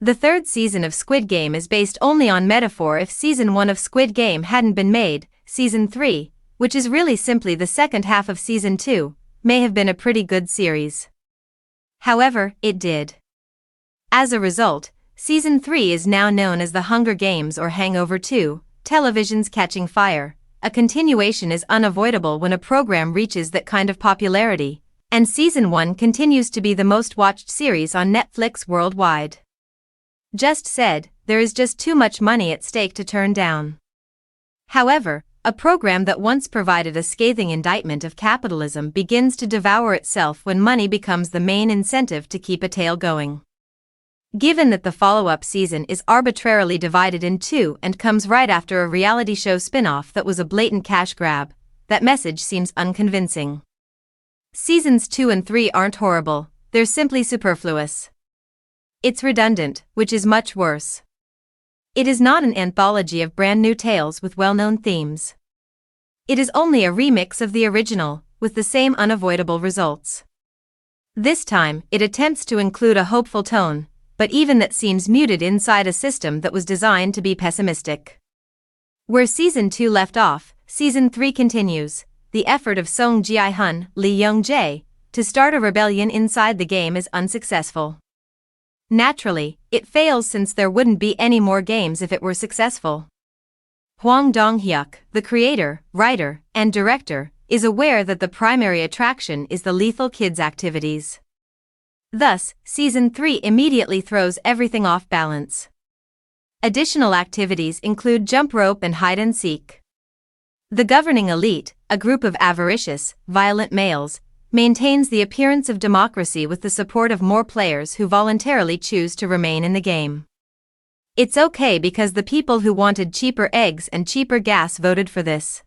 The third season of Squid Game is based only on metaphor. If season 1 of Squid Game hadn't been made, season 3, which is really simply the second half of season 2, may have been a pretty good series. However, it did. As a result, season 3 is now known as The Hunger Games or Hangover 2, Television's Catching Fire. A continuation is unavoidable when a program reaches that kind of popularity, and season 1 continues to be the most watched series on Netflix worldwide. Just said, there is just too much money at stake to turn down. However, a program that once provided a scathing indictment of capitalism begins to devour itself when money becomes the main incentive to keep a tale going. Given that the follow-up season is arbitrarily divided in two and comes right after a reality show spin-off that was a blatant cash grab, that message seems unconvincing. Seasons 2 and 3 aren't horrible, they're simply superfluous. It's redundant, which is much worse. It is not an anthology of brand new tales with well-known themes. It is only a remix of the original, with the same unavoidable results. This time, it attempts to include a hopeful tone, but even that seems muted inside a system that was designed to be pessimistic. Where season 2 left off, season 3 continues. The effort of Song Ji-hun, Lee Young-jae, to start a rebellion inside the game is unsuccessful. Naturally, it fails since there wouldn't be any more games if it were successful. Hwang Dong-hyuk, the creator, writer, and director, is aware that the primary attraction is the lethal kids' activities. Thus, season 3 immediately throws everything off balance. Additional activities include jump rope and hide and seek. The governing elite, a group of avaricious, violent males, maintains the appearance of democracy with the support of more players who voluntarily choose to remain in the game. It's okay because the people who wanted cheaper eggs and cheaper gas voted for this.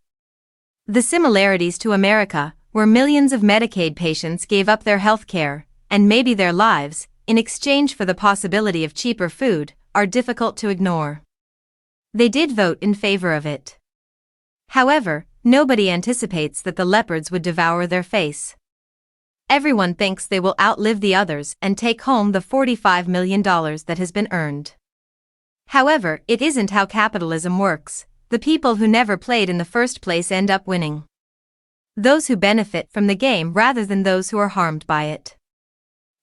The similarities to America, where millions of Medicaid patients gave up their health care, and maybe their lives, in exchange for the possibility of cheaper food, are difficult to ignore. They did vote in favor of it. However, nobody anticipates that the leopards would devour their face. Everyone thinks they will outlive the others and take home the $45 million that has been earned. However, it isn't how capitalism works. The people who never played in the first place end up winning. Those who benefit from the game rather than those who are harmed by it.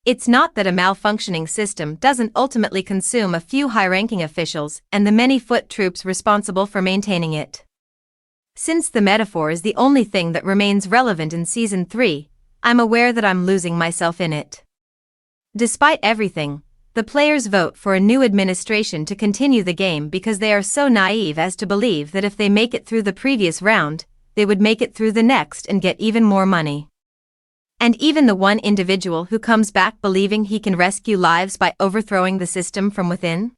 It's not that a malfunctioning system doesn't ultimately consume a few high-ranking officials and the many foot troops responsible for maintaining it. Since the metaphor is the only thing that remains relevant in season 3, I'm aware that I'm losing myself in it. Despite everything, the players vote for a new administration to continue the game because they are so naive as to believe that if they make it through the previous round, they would make it through the next and get even more money. And even the one individual who comes back believing he can rescue lives by overthrowing the system from within?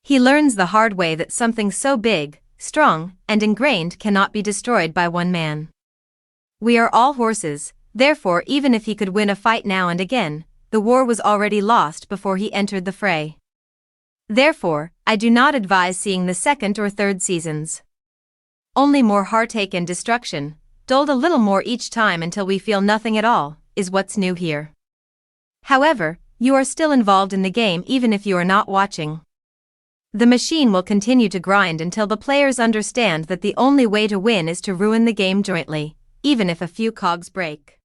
He learns the hard way that something so big, strong, and ingrained cannot be destroyed by one man. We are all horses, therefore even if he could win a fight now and again, the war was already lost before he entered the fray. Therefore, I do not advise seeing the second or third seasons. Only more heartache and destruction, doled a little more each time until we feel nothing at all, is what's new here. However, you are still involved in the game even if you are not watching. The machine will continue to grind until the players understand that the only way to win is to ruin the game jointly, even if a few cogs break.